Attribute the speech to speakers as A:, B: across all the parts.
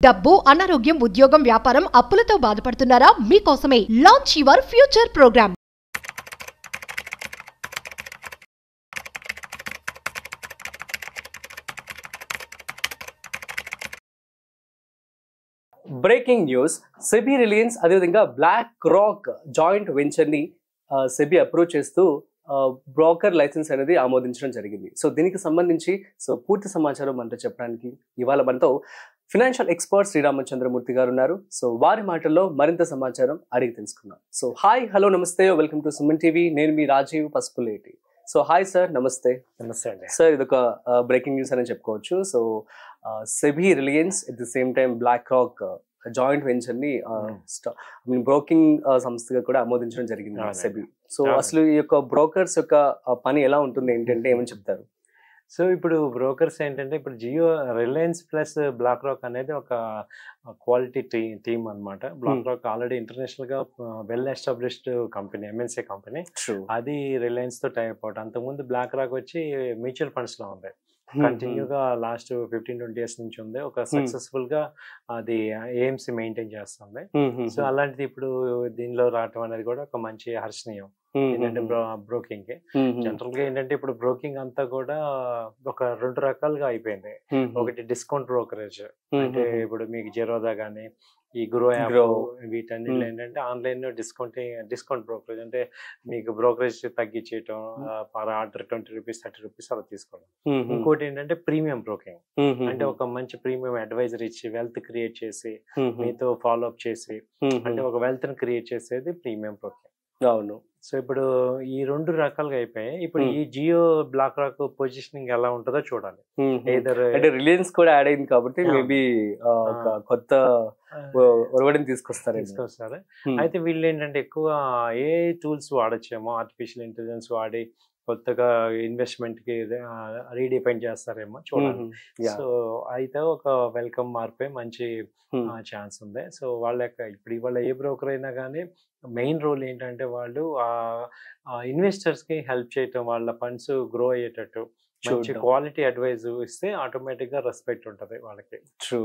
A: డబ్బు, అనారోగ్యం, ఉద్యోగం, వ్యాపారం, అప్పులతో బాధపడుతున్నారా? మీకోసమే launch your future programme.
B: Breaking news, SEBI Reliance అదేవిధంగా బ్లాక్ రాక్ జాయింట్ వెంచర్ని సెబీ అప్రూవ్ చేస్తూ బ్రోకర్ లైసెన్స్ అనేది ఆమోదించడం జరిగింది. సో దీనికి సంబంధించి పూర్తి సమాచారం మనతో చెప్పడానికి ఇవాళ మనతో ఫినాన్షియల్ ఎక్స్పర్ట్ శ్రీరామచంద్రమూర్తి గారు ఉన్నారు. సో వారి మాటల్లో మరింత సమాచారం అడిగి తెలుసుకుందాం. సో హాయ్, హలో, నమస్తే, వెల్కమ్ టు సుమన్ టీవీ. నేను మీ Rajiv Pasupuleti. So hi sir, నమస్తే.
C: నమస్తే అండి
B: సార్. ఇదొక బ్రేకింగ్ న్యూస్ అని చెప్పుకోవచ్చు. So SEBI Reliance at the same time BlackRock joint venture ని బ్రోకింగ్ సంస్థగా కూడా ఆమోదించడం జరిగింది సెబీ. సో అసలు ఈ యొక్క బ్రోకర్స్ యొక్క పని ఎలా ఉంటుంది, ఏంటంటే ఏమని చెప్తారు?
C: సో ఇప్పుడు బ్రోకర్స్ ఏంటంటే, ఇప్పుడు Jio Reliance plus BlackRock అనేది ఒక క్వాలిటీ టీమ్ అనమాట. బ్లాక్ రాక్ ఆల్రెడీ ఇంటర్నేషనల్ గా well established company, MNC company. అది రిలయన్స్ తో టైప్ అవుట్. అంతకుముందు బ్లాక్ రాక్ వచ్చి మ్యూచువల్ ఫండ్స్ లో ఉంది. కంటిన్యూగా లాస్ట్ 15-20 years నుంచి ఉంది. ఒక సక్సెస్ఫుల్ గా అది ఎయిమ్స్ మెయింటైన్ చేస్తుంది. సో అలాంటిది ఇప్పుడు దీనిలో రావటం అనేది కూడా ఒక మంచి హర్షణీయం. ఏంటంటే బ్రోకింగ్ కి జనరల్ గా ఏంటంటే ఇప్పుడు బ్రోకింగ్ అంతా కూడా ఒక 2 రకాలుగా అయిపోయింది. ఒకటి డిస్కౌంట్ బ్రోకరేజ్, అంటే ఇప్పుడు మీకు జిరోదా గానీ ఈ గ్రో యాప్ వీటన్నిటిలో ఏంటంటే ఆన్లైన్ డిస్కౌంట్ బ్రోకరేజ్, అంటే మీకు బ్రోకరేజ్ తగ్గించేయటం, పర్ ఆర్డర్ 20 రూపీస్ 30 రూపీస్ అలా తీసుకోవడం. ఇంకోటి ఏంటంటే ప్రీమియం బ్రోకింగ్, అంటే ఒక మంచి ప్రీమియం అడ్వైజర్ ఇచ్చి వెల్త్ క్రియేట్ చేసి మీతో ఫాలో అప్ చేసి, అంటే ఒక వెల్త్ ని క్రియేట్ చేసేది ప్రీమియం బ్రోకింగ్.
B: అవును.
C: సో ఇప్పుడు ఈ 2 రకాలుగా అయిపోయాయి. ఇప్పుడు ఈ జియో బ్లాక్ రాక్ పొజిషనింగ్ ఎలా ఉంటుందో చూడాలి.
B: అంటే రిలయన్స్ కూడా యాడ్ అయింది కాబట్టి మేబీ కొత్త ఒరవడిని తీసుకొస్తారు.
C: అయితే వీళ్ళు ఏంటంటే ఎక్కువ ఏ టూల్స్ వాడచ్చేమో, ఆర్టిఫిషియల్ ఇంటెలిజెన్స్ వాడి కొత్తగా ఇన్వెస్ట్మెంట్ కి రీడిఫైన్ చేస్తారేమో చూడాలి. సో అయితే ఒక వెల్కమ్ మార్పే మంచి ఛాన్స్ ఉంది. సో వాళ్ళ ఇప్పుడు ఇవాళ ఏ బ్రోకర్ అయినా కానీ మెయిన్ రోల్ ఏంటంటే వాళ్ళు ఇన్వెస్టర్స్ కి హెల్ప్ చేయటం, వాళ్ళ ఫండ్స్ గ్రో అయ్యేటట్టు మంచి క్వాలిటీ అడ్వైజ్ ఇస్తే ఆటోమేటిక్ గా రెస్పెక్ట్ ఉంటది వాళ్ళకి.
B: ట్రూ.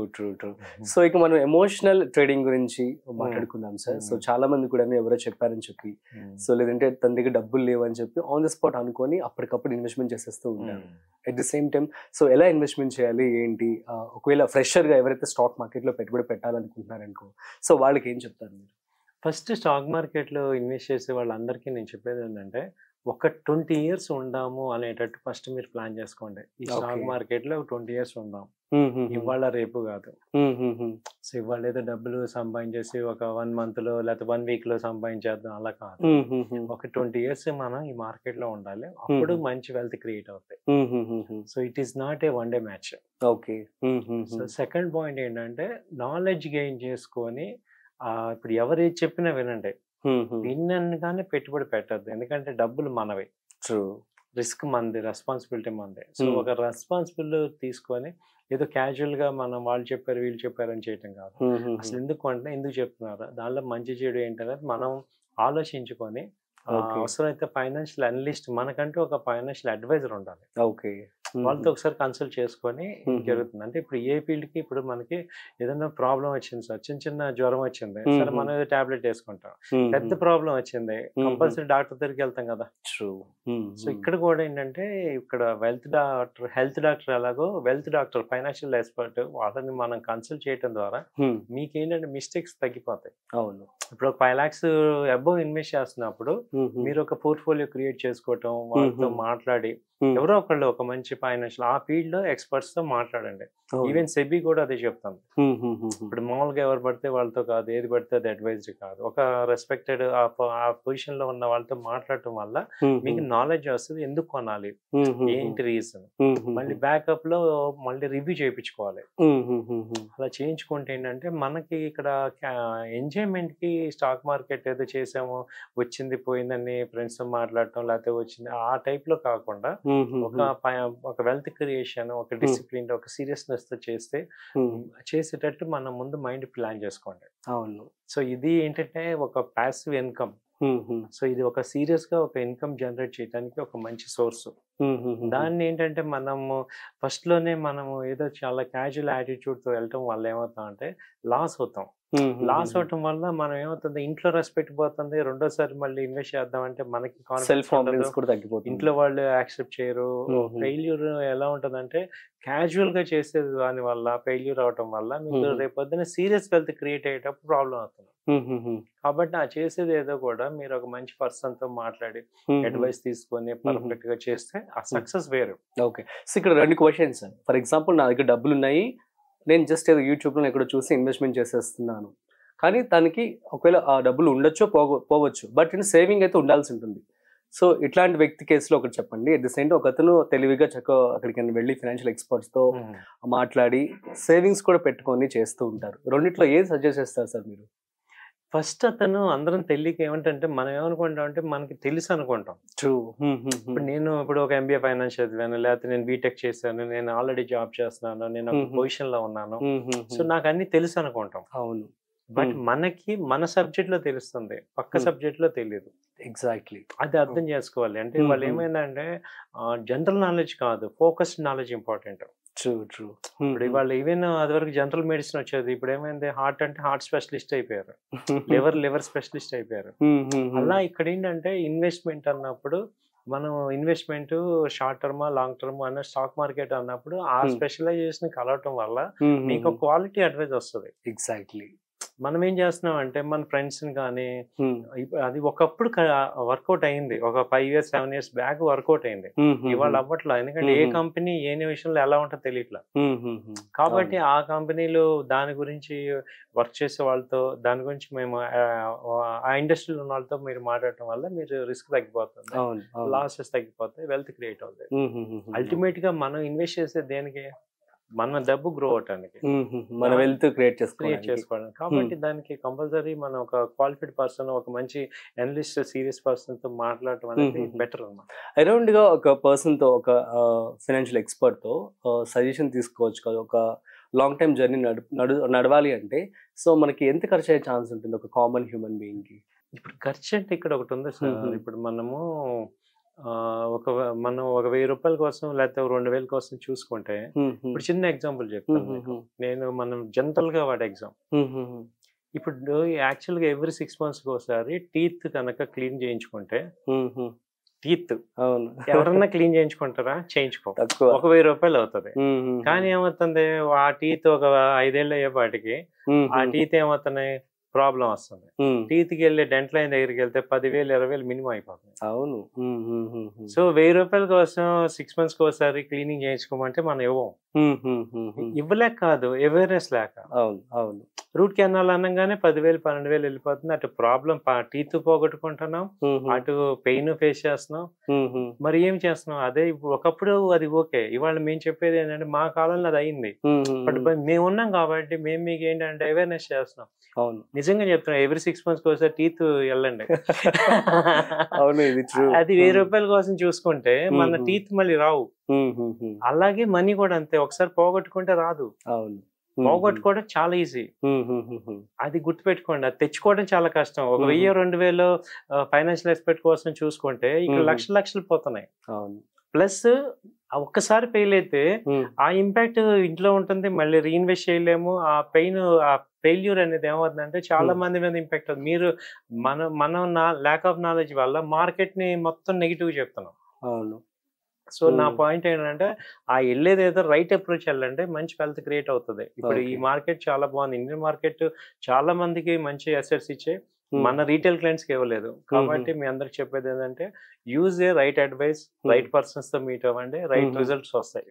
B: సో ఇక మనం ఎమోషనల్ ట్రేడింగ్ గురించి మాట్లాడుకుందాం సార్. సో చాలా మంది కూడా ఎవరో చెప్పారని చెప్పి, సో లేదంటే తన దగ్గర డబ్బులు లేవని చెప్పి ఆన్ ద స్పాట్ అనుకొని అప్పటికప్పుడు ఇన్వెస్ట్మెంట్ చేసేస్తూ ఉంటారు. At the same time so ఎలా ఇన్వెస్ట్మెంట్ చేయాలి ఏంటి, ఒకవేళ ఫ్రెషర్ గా ఎవరైతే స్టాక్ మార్కెట్ లో పెట్టుబడి పెట్టాలనుకుంటున్నారనుకో, సో వాళ్ళకి ఏం చెప్తారు మీరు?
C: ఫస్ట్ స్టాక్ మార్కెట్ లో ఇన్వెస్ట్ చేసే వాళ్ళందరికీ నేను చెప్పేది ఏంటంటే, ఒక 20 years ఉండాము అనేటట్టు ఫస్ట్ మీరు ప్లాన్ చేసుకోండి. ఈ స్టాక్ మార్కెట్ లో 20 years ఉందాం, ఇవాళ రేపు కాదు. సో ఇవాళ ఏదో డబ్బులు సంపాదించేసి ఒక 1 month లో లేకపోతే 1 week లో సంపాదించేద్దాం అలా కాదు. ఒక 20 years మనం ఈ మార్కెట్ లో ఉండాలి, అప్పుడు మంచి వెల్త్ క్రియేట్ అవుతాయి. So it is not a one day match.
B: Okay.
C: So second point ఏంటంటే, నాలెడ్జ్ గెయిన్ చేసుకొని ఇప్పుడు ఎవరు చెప్పినా వినండి. విన్నగానే పెట్టుబడి పెట్టద్దు, ఎందుకంటే డబ్బులు మనవి, రిస్క్ మంది, రెస్పాన్సిబిలిటీ మంది. సో ఒక రెస్పాన్సిబిలిటీ తీసుకొని ఏదో క్యాజువల్ గా మనం వాళ్ళు చెప్పారు వీళ్ళు చెప్పారు అని చేయటం కాదు. అసలు ఎందుకు చెప్తున్నారు, దానిలో మంచి చెడు ఏంటనేది మనం ఆలోచించుకొని అవసరమైతే ఫైనాన్షియల్ అనలిస్ట్, మనకంటూ ఒక ఫైనాన్షియల్ అడ్వైజర్ ఉండాలి.
B: ఓకే.
C: వాళ్ళతో ఒకసారి కన్సల్ట్ చేసుకొని జరుగుతుంది. అంటే ఇప్పుడు ఏ ఫీల్డ్ కి ఇప్పుడు మనకి ఏదైనా ప్రాబ్లం వచ్చింది సార్, చిన్న జ్వరం వచ్చింది సరే, మనం ఏదో టాబ్లెట్ వేసుకుంటాం. పెద్ద ప్రాబ్లం వచ్చింది కంపల్సరీ డాక్టర్ దగ్గరికి వెళ్తాం కదా. సో ఇక్కడ కూడా ఏంటంటే, ఇక్కడ హెల్త్ డాక్టర్ ఎలాగో వెల్త్ డాక్టర్, ఫైనాన్షియల్ ఎక్స్పర్ట్, వాళ్ళని మనం కన్సల్ట్ చేయడం ద్వారా మీకు ఏంటంటే మిస్టేక్స్ తగ్గిపోతాయి.
B: అవును.
C: ఇప్పుడు ఒక 5 lakhs అబౌవ్ ఇన్వెస్ట్ చేస్తున్నప్పుడు మీరు ఒక పోర్ట్ఫోలియో క్రియేట్ చేసుకోవటం, వాళ్ళతో మాట్లాడి ఎవరో ఒకళ్ళు ఒక మంచి ఫైనాన్షియల్ ఆ ఫీల్డ్ లో ఎక్స్పర్ట్స్ తో మాట్లాడండి. ఈవెన్ సెబీ కూడా అదే చెప్తాం. ఇప్పుడు మామూలుగా ఎవరు పడితే వాళ్ళతో కాదు, ఏది పడితే అది అడ్వైజరీ కాదు. ఒక రెస్పెక్టెడ్ ఆ పొజిషన్ లో ఉన్న వాళ్ళతో మాట్లాడటం వల్ల మీకు నాలెడ్జ్ వస్తుంది, ఎందుకు కొనాలి, ఏంటి రీజన్, మళ్ళీ బ్యాకప్ లో మళ్ళీ రివ్యూ చేయించుకోవాలి. అలా చేయించుకుంటే ఏంటంటే మనకి ఇక్కడ ఎంజాయ్మెంట్ కి స్టాక్ మార్కెట్ ఏదో చేసాము వచ్చింది పోయిందని ఫ్రెండ్స్ తో మాట్లాడటం, లేకపోతే వచ్చింది ఆ టైప్ లో కాకుండా ఒక వెల్త్ క్రియేషన్, ఒక డిసిప్లిన్, ఒక సీరియస్నెస్ తో చేసేటట్టు మనం ముందు మైండ్ ప్లాన్ చేసుకోండి.
B: అవును.
C: సో ఇది ఏంటంటే ఒక ప్యాసివ్ ఇన్కమ్, సో ఇది ఒక సీరియస్ గా ఒక ఇన్కమ్ జనరేట్ చేయడానికి ఒక మంచి సోర్స్. దాన్ని ఏంటంటే మనము ఫస్ట్ లోనే మనము ఏదో చాలా క్యాజువల్ యాటిట్యూడ్ తో వెళ్ళటం వల్ల ఏమవుతాం అంటే లాస్ అవుతాం. లాస్ అవటం వల్ల మనం ఏమవుతుంది, ఇంట్లో రెస్పెక్ట్ పోతుంది. రెండోసారి మళ్ళీ ఇన్వెస్ట్ చేద్దాం అంటే మనకి
B: సెల్ఫ్ కాన్ఫిడెన్స్ కూడా తగ్గిపోతుంది.
C: ఇంట్లో వాళ్ళు యాక్సెప్ట్ చేయరు. ఫెయిల్యూర్ ఎలా ఉంటది అంటే క్యాజువల్ గా చేసేది దాని వల్ల ఫెయిల్యూర్ అవటం వల్ల మీకు రేపు పొద్దున సీరియస్ వెల్త్ క్రియేట్ అయ్యేటప్పుడు ప్రాబ్లం అవుతుంది. కాబట్టి ఆ చేసేది ఏదో కూడా మీరు ఒక మంచి పర్సన్ తో మాట్లాడి అడ్వైస్ తీసుకొని పర్ఫెక్ట్ గా చేస్తే ఆ సక్సెస్ వేరు.
B: ఓకే, సో ఇక్కడ 2 క్వశ్చన్స్. ఫర్ ఎగ్జాంపుల్ నా దగ్గర డబ్బులు ఉన్నాయి, నేను జస్ట్ ఏదో యూట్యూబ్లో ఎక్కడో చూసి ఇన్వెస్ట్మెంట్ చేసేస్తున్నాను, కానీ దానికి ఒకవేళ ఆ డబ్బులు ఉండొచ్చో పోవచ్చు, బట్ సేవింగ్ అయితే ఉండాల్సి ఉంటుంది. సో ఇట్లాంటి వ్యక్తి కేసులో ఒకటి చెప్పండి. అట్ ది సేమ్ టైం ఒక అతను తెలివిగా అక్కడికి వెళ్ళి ఫైనాన్షియల్ ఎక్స్పర్ట్స్తో మాట్లాడి సేవింగ్స్ కూడా పెట్టుకొని చేస్తూ ఉంటారు. రెండిట్లో ఏది సజెస్ట్ చేస్తారు సార్ మీరు?
C: ఫస్ట్ అతను అందరం తెలియక ఏమంటే మనం ఏమనుకుంటాం అంటే మనకి తెలుసు అనుకుంటాం. ఇప్పుడు నేను ఒక MBA ఫైనాన్స్ చదివాను, లేకపోతే నేను బీటెక్ చేశాను, నేను ఆల్రెడీ జాబ్ చేస్తున్నాను, నేను ఒక పొజిషన్ లో ఉన్నాను, సో నాకు అన్ని తెలుసు అనుకుంటాం.
B: అవును,
C: బట్ మనకి మన సబ్జెక్ట్ లో తెలుస్తుంది, పక్క సబ్జెక్ట్ లో తెలియదు.
B: ఎగ్జాక్ట్లీ,
C: అది అర్థం చేసుకోవాలి. అంటే వాళ్ళు ఏమైందంటే జనరల్ నాలెడ్జ్ కాదు, ఫోకస్డ్ నాలెడ్జ్ ఇంపార్టెంట్. ఇప్పుడు ఇవాళ ఈవెన్ అది వరకు జనరల్ మెడిసిన్ వచ్చేది, ఇప్పుడు ఏమైంది హార్ట్ అంటే హార్ట్ స్పెషలిస్ట్ అయిపోయారు, లివర్ స్పెషలిస్ట్ అయిపోయారు. అలా ఇక్కడ ఏంటంటే ఇన్వెస్ట్మెంట్ అన్నప్పుడు మనం investment short term long term అన్న స్టాక్ మార్కెట్ అన్నప్పుడు ఆ స్పెషలైజేషన్ కలవటం వల్ల మీకు క్వాలిటీ అడ్వైజ్ వస్తుంది.
B: ఎగ్జాక్ట్లీ.
C: మనం ఏం చేస్తున్నాం అంటే మన ఫ్రెండ్స్ కానీ అది ఒకప్పుడు వర్కౌట్ అయింది, ఒక 5 years 7 years బ్యాక్ వర్కౌట్ అయింది, ఇవాళ అవ్వట్లా. ఎందుకంటే ఏ కంపెనీ ఏ విషయంలో ఎలా ఉంటుందో తెలియట్లా. కాబట్టి ఆ కంపెనీలు దాని గురించి వర్క్ చేసే వాళ్ళతో, దాని గురించి మేము ఆ ఇండస్ట్రీలో ఉన్న వాళ్ళతో మీరు మాట్లాడటం వల్ల మీరు రిస్క్ తగ్గిపోతుంది, లాసెస్ తగ్గిపోతాయి, వెల్త్ క్రియేట్ అవుతాయి. అల్టిమేట్ గా మనం ఇన్వెస్ట్ చేసే దేనికి, మన డబ్బు గ్రో అవటానికి,
B: మన వెల్త్ క్రియేట్
C: చేసుకోవడానికి. కాబట్టి దానికి కంపల్సరీ మనం ఒక క్వాలిఫైడ్ పర్సన్, ఒక మంచి అనలిస్ట్, సీరియస్ పర్సన్ తో మాట్లాడటం అనేది బెటర్ అన్నమాట.
B: అరౌండ్ గా ఒక పర్సన్ తో, ఒక ఫైనాన్షియల్ ఎక్స్పర్ట్ తో సజెషన్ తీసుకోవచ్చు కదా. ఒక లాంగ్ టైమ్ జర్నీ నడవాలి అంటే సో మనకి ఎంత ఖర్చు అయ్యే ఛాన్స్ ఉంటుంది ఒక కామన్ హ్యూమన్ బీయింగ్ కి?
C: ఇప్పుడు ఖర్చు అంటే ఇక్కడ ఒకటి ఉంది సార్. ఇప్పుడు మనము మనం ఒక 1000 రూపాయల కోసం లేకపోతే 2000 కోసం చూసుకుంటే, ఇప్పుడు చిన్న ఎగ్జాంపుల్ చెప్తాను నేను, మనం జనరల్ గా వాడే ఎగ్జామ్. ఇప్పుడు యాక్చువల్ గా ఎవ్రీ 6 months ఒకసారి టీత్ కనుక క్లీన్ చేయించుకుంటే, టీత్ ఎవరన్నా క్లీన్ చేయించుకుంటారా? చేయించుకో, ఒక 1000 రూపాయలు అవుతుంది. కానీ ఏమవుతుంది, ఆ టీత్ ఒక 5 ఏళ్ళు అయ్యేపాటికి ఆ టీత్ ఏమవుతున్నాయి, ప్రాబ్లం వస్తుంది. టీత్ కి వెళ్ళి డెంటల్ లైన్ దగ్గరికి వెళ్తే 10,000 20,000 మినిమం అయిపోతుంది.
B: అవును.
C: సో 1000 రూపాయల కోసం 6 months ఒకసారి క్లీనింగ్ చేయించుకోమంటే మనం ఇవ్వలేక కాదు, అవేర్నెస్ లేక.
B: అవును.
C: రూట్ కెనాల్ అనగానే 10,000 12,000 వెళ్ళిపోతుంది. అటు ప్రాబ్లం టీత్ పోగొట్టుకుంటున్నాం, అటు పెయిన్ ఫేస్ చేస్తున్నాం, మరి ఏం చేస్తున్నాం? అదే ఇప్పుడు ఒకప్పుడు అది ఓకే, ఇవాళ మేము చెప్పేది ఏంటంటే మా కాలంలో అది అయింది, బట్ మేము ఉన్నాం కాబట్టి మేము మీకు ఏంటంటే అవేర్నెస్ చేస్తున్నాం.
B: అవును,
C: నిజంగా చెప్తున్నా, ఎవ్రీ 6 months ఒకసారి టీత్ వెళ్ళండి.
B: అవును,
C: అది 1000 రూపాయల కోసం చూసుకుంటే మన టీత్ మళ్ళీ రావు. అలాగే మనీ కూడా అంతే, ఒకసారి పోగొట్టుకుంటే రాదు.
B: అవును,
C: పోగొట్టుకోవడం చాలా ఈజీ, అది గుర్తుపెట్టుకోండి. అది తెచ్చుకోవడం చాలా కష్టం. ఒక 1000-2000 ఫైనాన్షియల్ ఎక్స్పర్ట్ కోసం చూసుకుంటే ఇక్కడ లక్షలు పోతున్నాయి. ప్లస్ ఒక్కసారి ఫెయిల్ అయితే ఆ ఇంపాక్ట్ ఇంట్లో ఉంటుంది, మళ్ళీ రీఇన్వెస్ట్ చేయలేము. ఆ పెయిన్, ఆ ఫెయిల్యూర్ అనేది ఏమవుతుందంటే చాలా మంది మీద ఇంపాక్ట్ అవుతుంది. మీరు మనం ల్యాక్ ఆఫ్ నాలెడ్జ్ వల్ల మార్కెట్ ని మొత్తం నెగిటివ్ చెప్తున్నాం.
B: అవును.
C: సో నా పాయింట్ ఏంటంటే ఆ వెళ్ళేది ఏదో రైట్ అప్రోచ్ వెళ్ళండి, మంచి వెల్త్ క్రియేట్ అవుతుంది. ఇప్పుడు ఈ మార్కెట్ చాలా బాగుంది, ఇండియన్ మార్కెట్ చాలా మందికి మంచి అసెట్స్ ఇచ్చే, మన రీటైల్ క్లయింట్స్ కి ఇవ్వలేదు. కాబట్టి మీ అందరికి చెప్పేది ఏంటంటే use a right advice, right persons తో మీట్ అవ్వండి, రైట్ రిజల్ట్స్ వస్తాయి.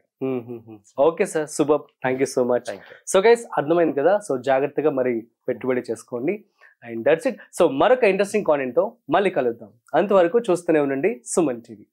B: Okay sir, super, thank you so much. So guys, అర్థమైంది కదా. సో జాగ్రత్తగా మరి పెట్టుబడి చేసుకోండి. And that's it. సో మరొక ఇంట్రెస్టింగ్ కాంటెంట్ తో మళ్ళీ కలుద్దాం. అంతవరకు చూస్తూనే ఉండండి సుమన్ టీవీ.